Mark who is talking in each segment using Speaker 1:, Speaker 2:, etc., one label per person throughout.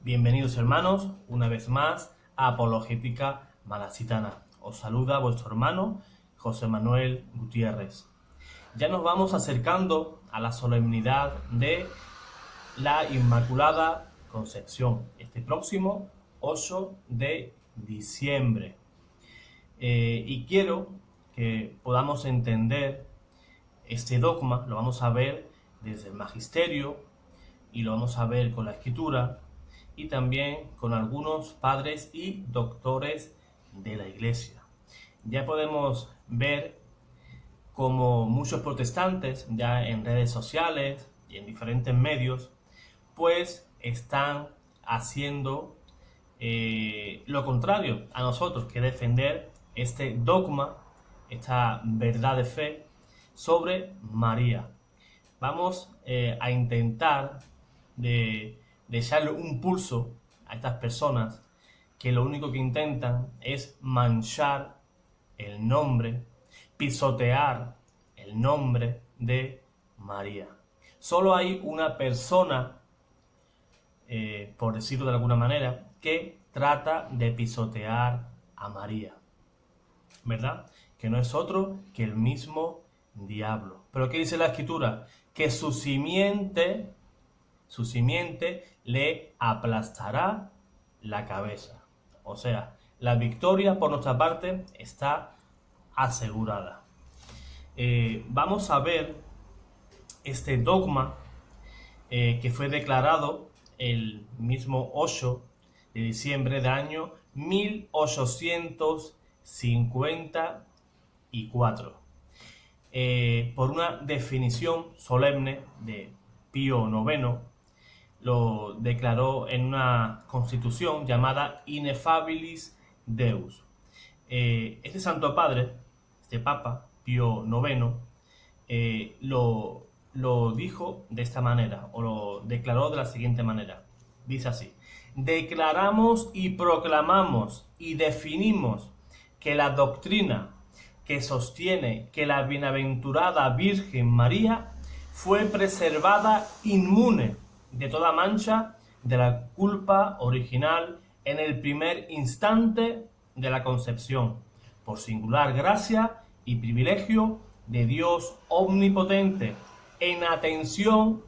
Speaker 1: Bienvenidos hermanos, una vez más a Apologética Malacitana. Os saluda vuestro hermano José Manuel Gutiérrez. Ya nos vamos acercando a la solemnidad de la Inmaculada Concepción, este próximo 8 de diciembre. Y quiero que podamos entender este dogma, lo vamos a ver desde el magisterio y lo vamos a ver con la escritura y también con algunos padres y doctores de la Iglesia. Ya podemos ver como muchos protestantes ya en redes sociales y en diferentes medios pues están haciendo lo contrario a nosotros, que defender este dogma, esta verdad de fe sobre María. Vamos a intentar de echarle un pulso a estas personas que lo único que intentan es manchar el nombre, pisotear el nombre de María. Solo hay una persona, por decirlo de alguna manera, que trata de pisotear a María, ¿verdad? Que no es otro que el mismo diablo. Pero ¿qué dice la Escritura? Que su simiente le aplastará la cabeza. O sea, la victoria por nuestra parte está asegurada. Vamos a ver este dogma que fue declarado el mismo 8 de diciembre del año 1854 por una definición solemne de Pío IX. Lo declaró en una constitución llamada Ineffabilis Deus. Este Santo Padre, este Papa Pío IX, lo dijo de esta manera, o lo declaró de la siguiente manera. Dice así: declaramos y proclamamos y definimos que la doctrina que sostiene que la bienaventurada Virgen María fue preservada inmune de toda mancha de la culpa original en el primer instante de la concepción, por singular gracia y privilegio de Dios omnipotente, en atención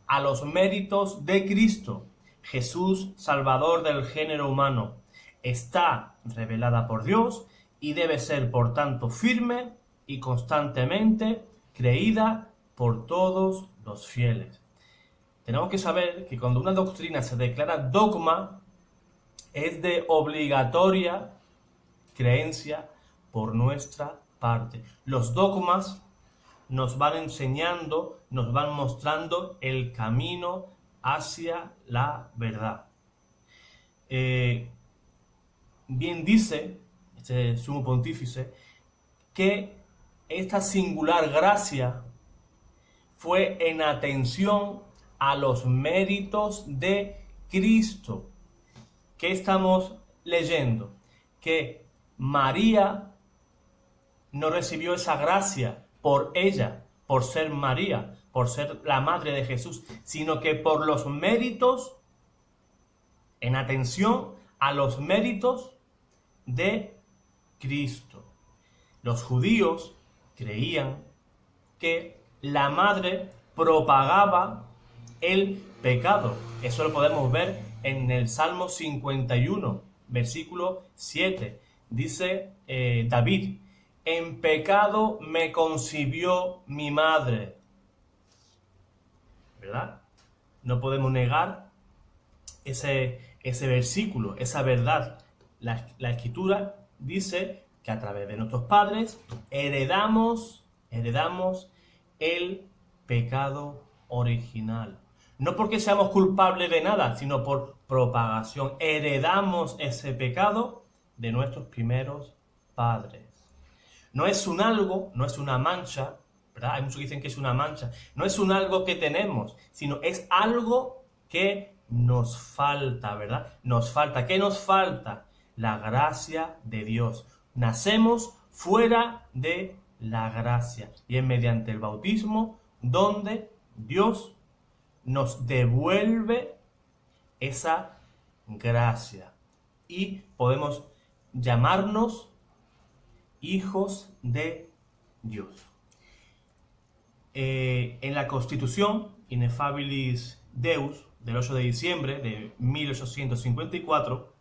Speaker 1: a los méritos de Cristo, Jesús, Salvador del género humano. Está revelada por Dios y debe ser, por tanto, firme y constantemente creída por todos los fieles. Tenemos que saber que cuando una doctrina se declara dogma, es de obligatoria creencia por nuestra parte. Los dogmas nos van enseñando, nos van mostrando el camino hacia la verdad. Bien dice este sumo pontífice que esta singular gracia fue en atención a los méritos de Cristo. ¿Qué estamos leyendo? Que María no recibió esa gracia por ella, por ser María, por ser la madre de Jesús, sino que por los méritos, en atención a los méritos de Cristo. Los judíos creían que la madre propagaba el pecado. Eso lo podemos ver en el Salmo 51, versículo 7. Dice David: en pecado me concibió mi madre. ¿Verdad? No podemos negar ese versículo, esa verdad. La Escritura dice que a través de nuestros padres heredamos el pecado original. No porque seamos culpables de nada, sino por propagación. Heredamos ese pecado de nuestros primeros padres. No es un algo, no es una mancha, ¿verdad? Hay muchos que dicen que es una mancha. No es un algo que tenemos, sino es algo que nos falta, ¿verdad? Nos falta. ¿Qué nos falta? La gracia de Dios. Nacemos fuera de la gracia. Y es mediante el bautismo donde Dios nos devuelve esa gracia. Y podemos llamarnos hijos de Dios. En la Constitución Ineffabilis Deus del 8 de diciembre de 1854,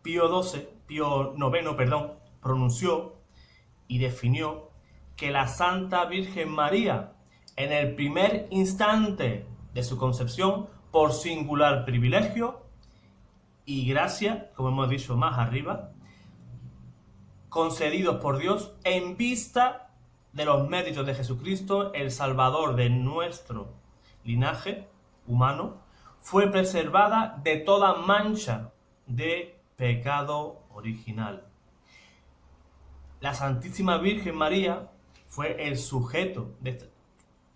Speaker 1: Pío IX, pronunció y definió que la Santa Virgen María, en el primer instante de su concepción, por singular privilegio y gracia, como hemos dicho más arriba, concedidos por Dios en vista de los méritos de Jesucristo, el Salvador de nuestro linaje humano, fue preservada de toda mancha de pecado original. La Santísima Virgen María fue el sujeto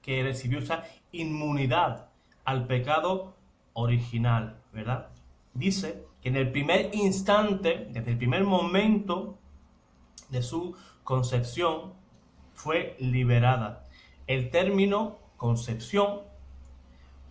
Speaker 1: que recibió esa inmunidad al pecado original, ¿verdad? Dice que en el primer instante, desde el primer momento de su concepción, fue liberada. El término concepción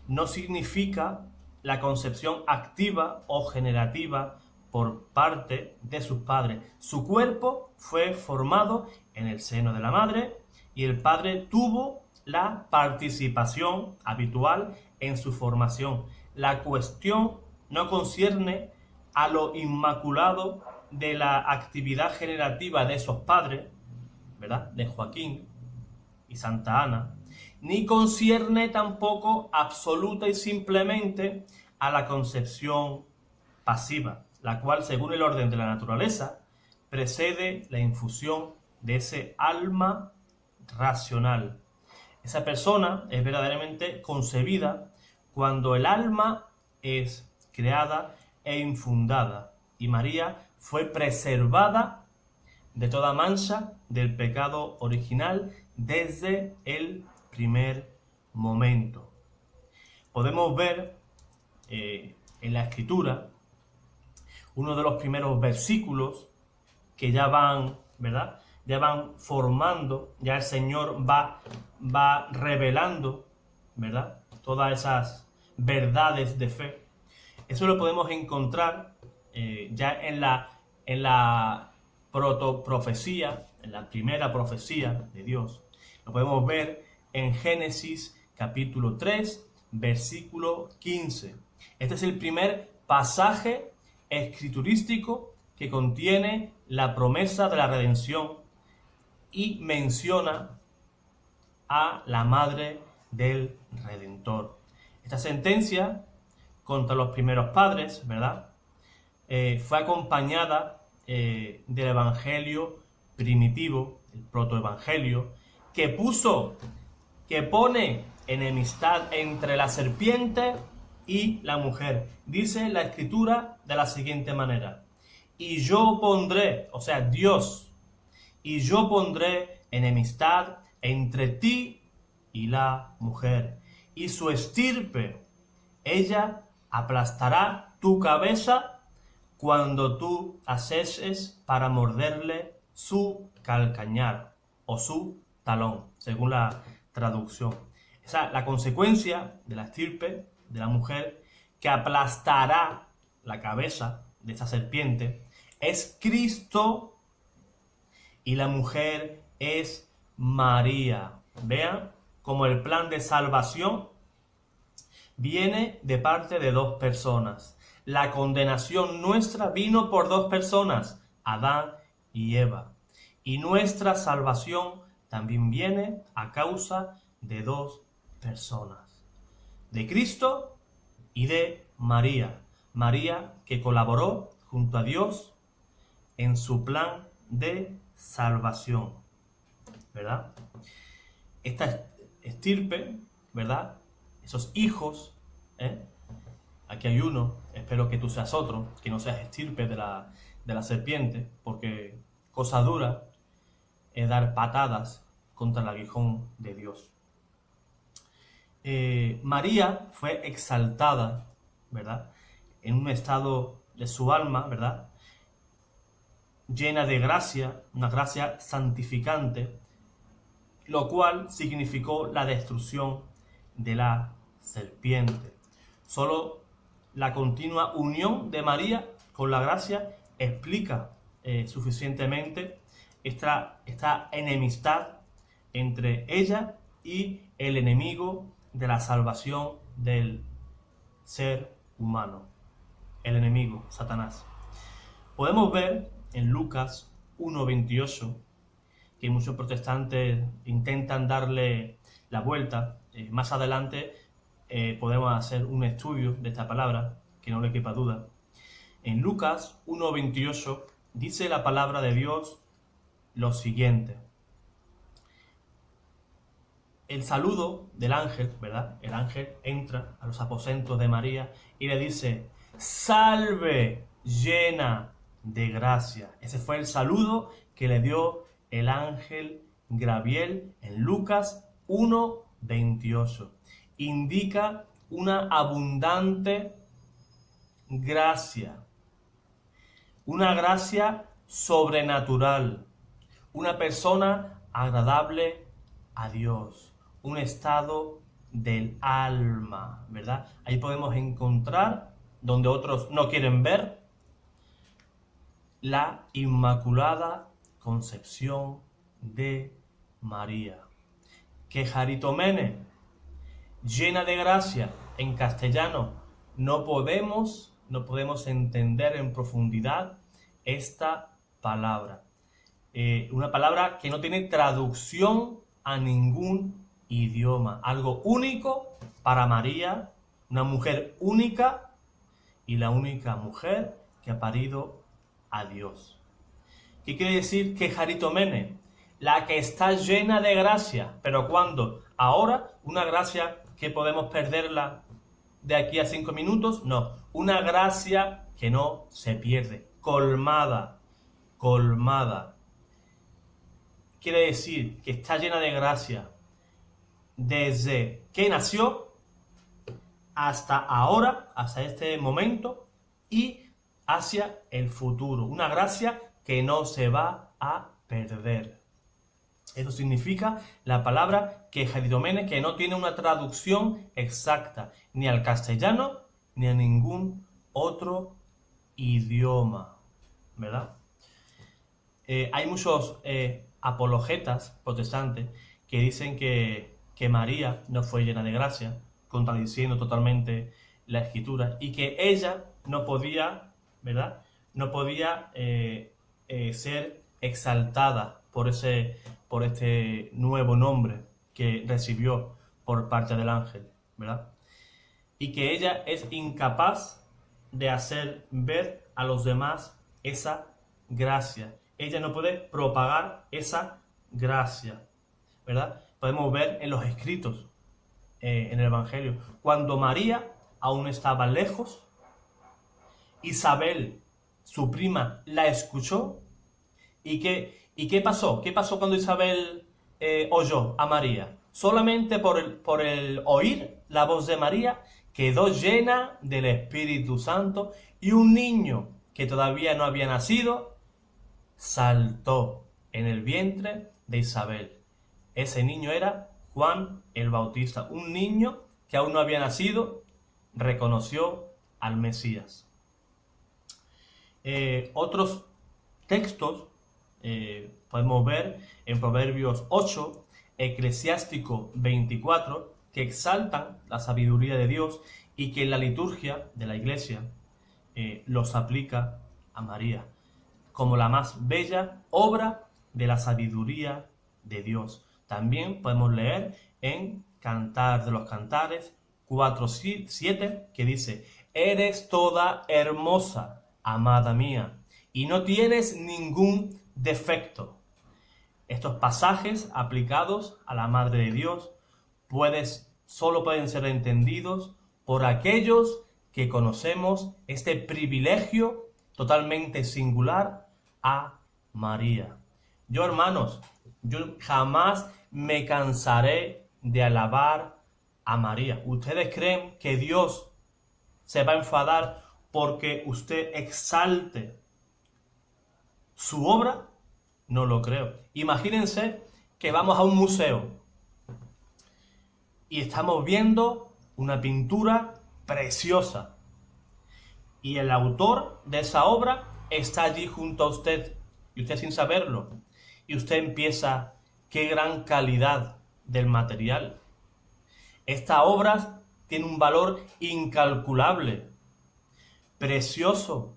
Speaker 1: no significa la concepción activa o generativa por parte de sus padres. Su cuerpo fue formado en el seno de la madre y el padre tuvo la participación habitual en su formación. La cuestión no concierne a lo inmaculado de la actividad generativa de esos padres, ¿verdad?, de Joaquín y Santa Ana, ni concierne tampoco absoluta y simplemente a la concepción pasiva, la cual, según el orden de la naturaleza, precede la infusión de ese alma racional. Esa persona es verdaderamente concebida cuando el alma es creada e infundada, y María fue preservada de toda mancha del pecado original desde el primer momento. Podemos ver en la Escritura uno de los primeros versículos que ya van, ¿verdad?, ya van formando, ya el Señor va revelando, ¿verdad?, todas esas verdades de fe. Eso lo podemos encontrar ya en la protoprofecía, en la primera profecía de Dios. Lo podemos ver en Génesis capítulo 3, versículo 15. Este es el primer pasaje escriturístico que contiene la promesa de la redención y menciona a la madre del Redentor. Esta sentencia contra los primeros padres, ¿verdad?, fue acompañada del evangelio primitivo, el protoevangelio, que pone enemistad entre la serpiente y la mujer. Dice la Escritura de la siguiente manera: y yo pondré, o sea, Dios, y yo pondré enemistad entre ti y la mujer, y su estirpe, ella aplastará tu cabeza cuando tú aceches para morderle su calcañar o su talón, según la traducción. Esa, la consecuencia de la estirpe de la mujer que aplastará la cabeza de esa serpiente es Cristo, y la mujer es María. Vean cómo el plan de salvación viene de parte de dos personas. La condenación nuestra vino por dos personas, Adán y Eva. Y nuestra salvación también viene a causa de dos personas, de Cristo y de María. María, que colaboró junto a Dios en su plan de salvación, ¿verdad? Esta estirpe, ¿verdad?, esos hijos, aquí hay uno, espero que tú seas otro, que no seas estirpe de la serpiente, porque cosa dura es dar patadas contra el aguijón de Dios. María fue exaltada, ¿verdad?, en un estado de su alma, ¿verdad?, llena de gracia, una gracia santificante, lo cual significó la destrucción de la serpiente. Solo la continua unión de María con la gracia explica suficientemente esta enemistad entre ella y el enemigo de la salvación del ser humano, el enemigo, Satanás. Podemos ver en Lucas 1:28 que muchos protestantes intentan darle la vuelta. Más adelante podemos hacer un estudio de esta palabra, que no le quepa duda. En Lucas 1:28 dice la palabra de Dios lo siguiente. El saludo del ángel, ¿verdad? El ángel entra a los aposentos de María y le dice: ¡Salve, llena de gracia! Ese fue el saludo que le dio el ángel Gabriel en Lucas 1:28. Indica una abundante gracia, una gracia sobrenatural, una persona agradable a Dios, un estado del alma, ¿verdad? Ahí podemos encontrar, donde otros no quieren ver, la Inmaculada Concepción de María. Que Jaritomene, llena de gracia, en castellano no podemos entender en profundidad esta palabra. Una palabra que no tiene traducción a ningún idioma. Algo único para María, una mujer única y la única mujer que ha parido a Dios. ¿Qué quiere decir que Jaritomene? La que está llena de gracia. ¿Pero cuándo? ¿Ahora? ¿Una gracia que podemos perderla de aquí a 5 minutos? No. Una gracia que no se pierde. Colmada. Colmada. Quiere decir que está llena de gracia desde que nació hasta ahora, hasta este momento y hacia el futuro. Una gracia que no se va a perder. Eso significa la palabra que Jaritomene, que no tiene una traducción exacta ni al castellano ni a ningún otro idioma, ¿verdad? Hay muchos apologetas protestantes que dicen que María no fue llena de gracia, contradiciendo totalmente la Escritura, y que ella no podía, ¿verdad? No podía ser exaltada por este nuevo nombre que recibió por parte del ángel, ¿verdad? Y que ella es incapaz de hacer ver a los demás esa gracia. Ella no puede propagar esa gracia, ¿verdad? Podemos ver en los escritos, en el Evangelio, cuando María aún estaba lejos, Isabel, su prima, la escuchó. ¿Y qué pasó? ¿Qué pasó cuando Isabel oyó a María? Solamente por el oír la voz de María, quedó llena del Espíritu Santo y un niño que todavía no había nacido saltó en el vientre de Isabel. Ese niño era Juan el Bautista, un niño que aún no había nacido, reconoció al Mesías. Otros textos podemos ver en Proverbios 8, Eclesiástico 24, que exaltan la sabiduría de Dios y que en la liturgia de la Iglesia los aplica a María como la más bella obra de la sabiduría de Dios. También podemos leer en Cantar de los Cantares 4:7, que dice: eres toda hermosa, amada mía, y no tienes ningún defecto. Estos pasajes aplicados a la Madre de Dios solo pueden ser entendidos por aquellos que conocemos este privilegio totalmente singular a María. Yo, hermanos, yo jamás me cansaré de alabar a María. ¿Ustedes creen que Dios se va a enfadar porque usted exalte su obra? No lo creo. Imagínense que vamos a un museo y estamos viendo una pintura preciosa, y el autor de esa obra está allí junto a usted, y usted sin saberlo. Y usted empieza, qué gran calidad del material. Esta obra tiene un valor incalculable, precioso.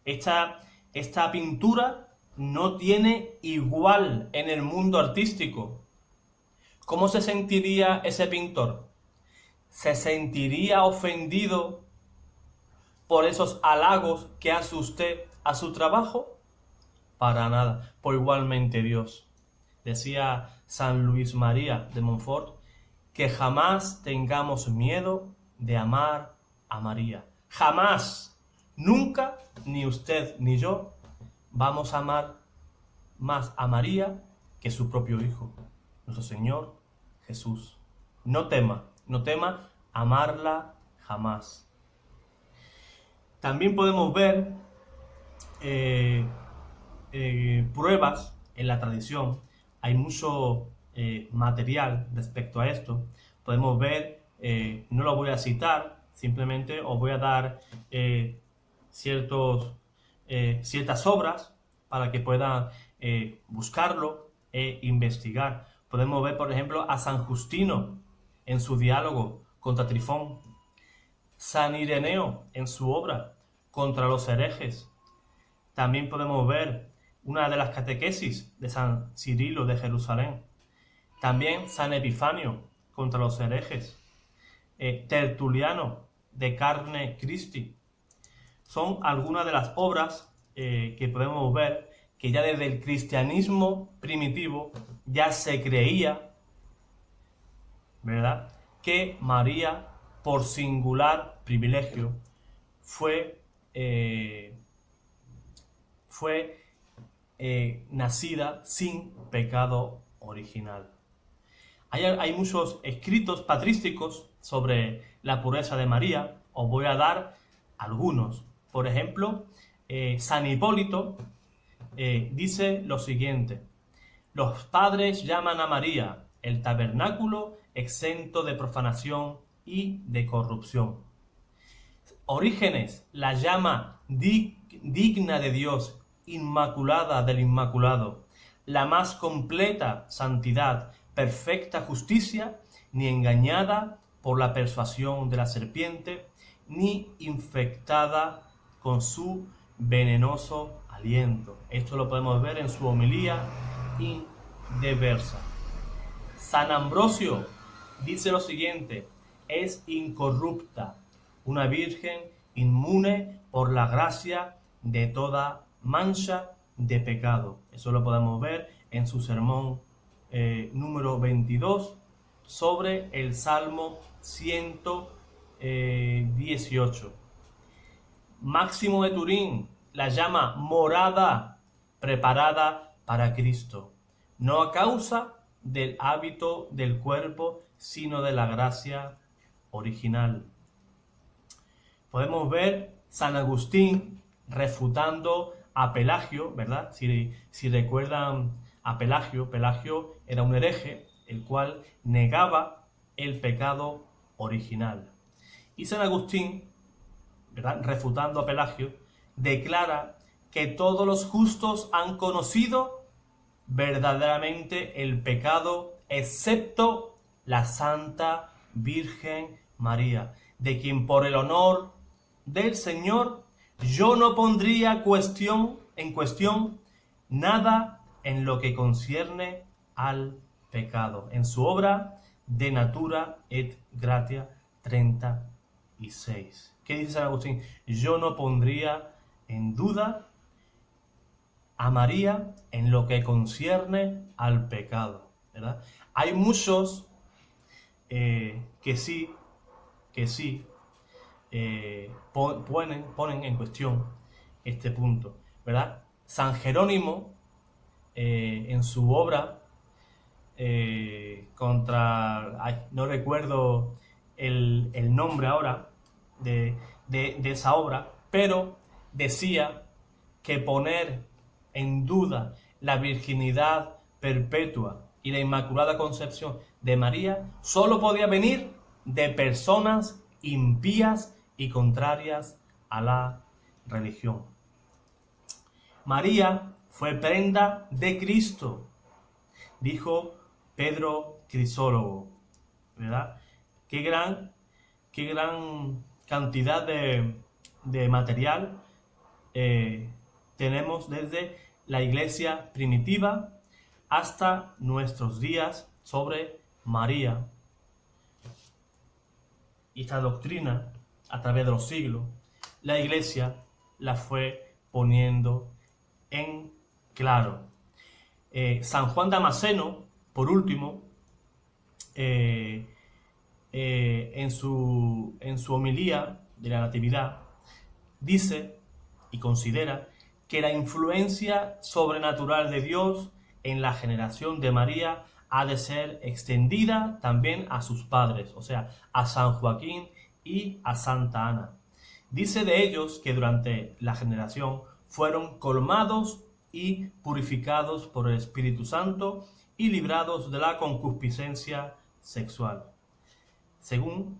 Speaker 1: Esta pintura no tiene igual en el mundo artístico. ¿Cómo se sentiría ese pintor? ¿Se sentiría ofendido por esos halagos que hace usted a su trabajo? Para nada. Por igualmente Dios. Decía San Luis María de Montfort que jamás tengamos miedo de amar a María. Jamás, nunca, ni usted ni yo, vamos a amar más a María que su propio Hijo, nuestro Señor Jesús. No tema amarla jamás. También podemos ver pruebas en la tradición. Hay mucho material respecto a esto. Podemos ver, no lo voy a citar, simplemente os voy a dar ciertas obras para que puedan buscarlo e investigar. Podemos ver, por ejemplo, a San Justino en su diálogo contra Trifón, San Ireneo en su obra contra los herejes. También podemos ver una de las catequesis de San Cirilo de Jerusalén. También San Epifanio contra los herejes. Tertuliano de Carne Christi. Son algunas de las obras que podemos ver que ya desde el cristianismo primitivo ya se creía, ¿verdad?, que María, por singular privilegio, fue nacida sin pecado original. Hay muchos escritos patrísticos sobre la pureza de María. Os voy a dar algunos. Por ejemplo, San Hipólito dice lo siguiente: los padres llaman a María el tabernáculo exento de profanación y de corrupción. Orígenes la llama digna de Dios, inmaculada del Inmaculado, la más completa santidad, perfecta justicia, ni engañada por la persuasión de la serpiente, ni infectada con su venenoso aliento. Esto lo podemos ver en su homilía Indeversa. San Ambrosio dice lo siguiente: es incorrupta, una virgen inmune por la gracia de toda mancha de pecado. Eso lo podemos ver en su sermón número 22 sobre el Salmo 118. Máximo de Turín la llama morada preparada para Cristo, no a causa del hábito del cuerpo, sino de la gracia original. Podemos ver San Agustín refutando a Pelagio, ¿verdad? Si recuerdan a Pelagio, Pelagio era un hereje, el cual negaba el pecado original. Y San Agustín, ¿verdad?, refutando a Pelagio, declara que todos los justos han conocido verdaderamente el pecado, excepto la Santa Virgen María, de quien por el honor del Señor yo no pondría en cuestión nada en lo que concierne al pecado. En su obra De Natura et Gratia 36. ¿Qué dice San Agustín? Yo no pondría en duda a María en lo que concierne al pecado, ¿verdad? Hay muchos que sí ponen en cuestión este punto, ¿verdad? San Jerónimo, en su obra no recuerdo el nombre ahora de esa obra, pero decía que poner en duda la virginidad perpetua y la Inmaculada Concepción de María solo podía venir de personas impías y contrarias a la religión. María fue prenda de Cristo, dijo Pedro Crisólogo, ¿verdad? Qué gran cantidad de material tenemos desde la iglesia primitiva hasta nuestros días sobre María. Y esta doctrina, a través de los siglos, la iglesia la fue poniendo en claro. San Juan Damasceno, por último, en su homilía de la Natividad, dice y considera que la influencia sobrenatural de Dios en la generación de María ha de ser extendida también a sus padres, o sea, a San Joaquín y a Santa Ana. Dice de ellos que durante la generación fueron colmados y purificados por el Espíritu Santo y librados de la concupiscencia sexual. Según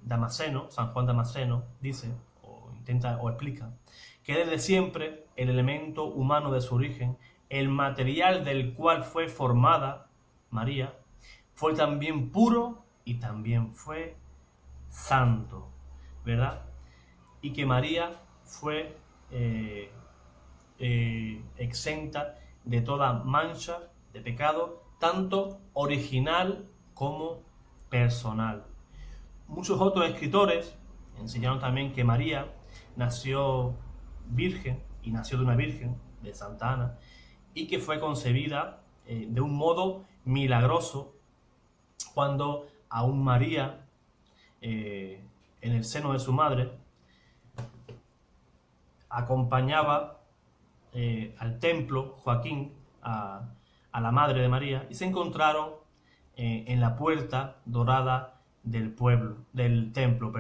Speaker 1: Damasceno, San Juan Damasceno, dice, o explica, que desde siempre el elemento humano de su origen, el material del cual fue formada María, fue también puro y también fue santo, ¿verdad? Y que María fue exenta de toda mancha de pecado, tanto original como personal. Muchos otros escritores enseñaron también que María nació virgen y nació de una virgen, de Santa Ana, y que fue concebida de un modo milagroso cuando aún María, en el seno de su madre, acompañaba al templo Joaquín, a la madre de María, y se encontraron en la puerta dorada del templo,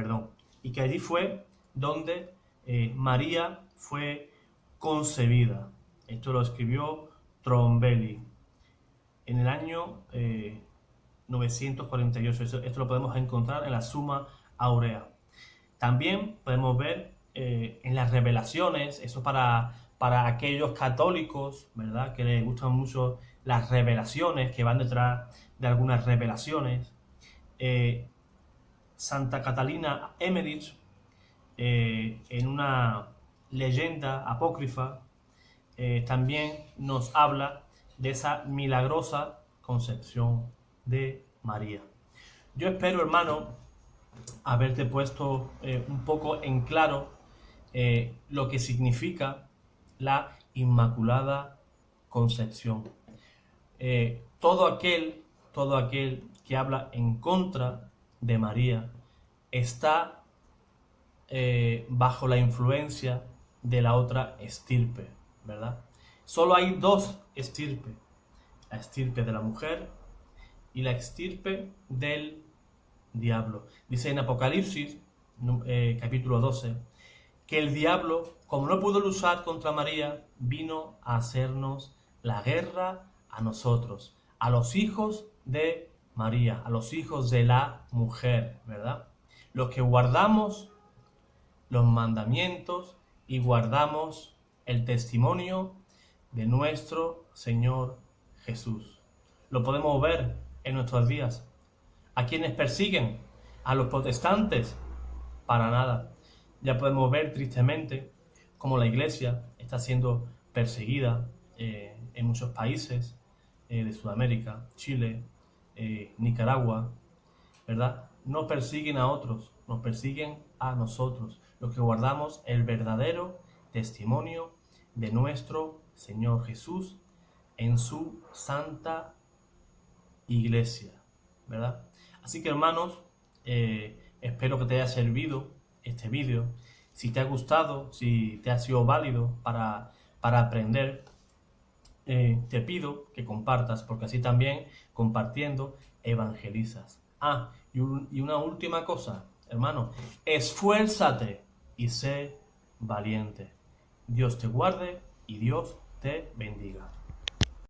Speaker 1: y que allí fue donde María fue concebida. Esto lo escribió Trombelli en el año 948. Esto lo podemos encontrar en la Summa Aurea. También podemos ver en las revelaciones, eso para aquellos católicos, ¿verdad?, que les gustan mucho las revelaciones, que van detrás de algunas revelaciones. Santa Catalina Emmerich, en una leyenda apócrifa, también nos habla de esa milagrosa concepción de María. Yo espero, hermano, haberte puesto un poco en claro lo que significa la Inmaculada Concepción. Todo aquel que habla en contra de María está bajo la influencia de la otra estirpe, ¿verdad? Solo hay dos estirpes: la estirpe de la mujer y la estirpe del diablo. Dice en Apocalipsis, capítulo 12, que el diablo, como no pudo luchar contra María, vino a hacernos la guerra a nosotros, a los hijos de María, a los hijos de la mujer, ¿verdad? Los que guardamos los mandamientos y guardamos el testimonio de nuestro Señor Jesús. Lo podemos ver en nuestros días. ¿A quienes persiguen? ¿A los protestantes? Para nada. Ya podemos ver tristemente cómo la Iglesia está siendo perseguida en muchos países de Sudamérica, Chile, Nicaragua, ¿verdad? No persiguen a otros, nos persiguen a nosotros, los que guardamos el verdadero testimonio de nuestro Señor Jesús en su santa Iglesia, ¿verdad? Así que, hermanos, espero que te haya servido este vídeo. Si te ha gustado, si te ha sido válido para aprender, te pido que compartas, porque así también, compartiendo, evangelizas. Y una última cosa, hermano: esfuérzate y sé valiente. Dios te guarde y Dios te bendiga.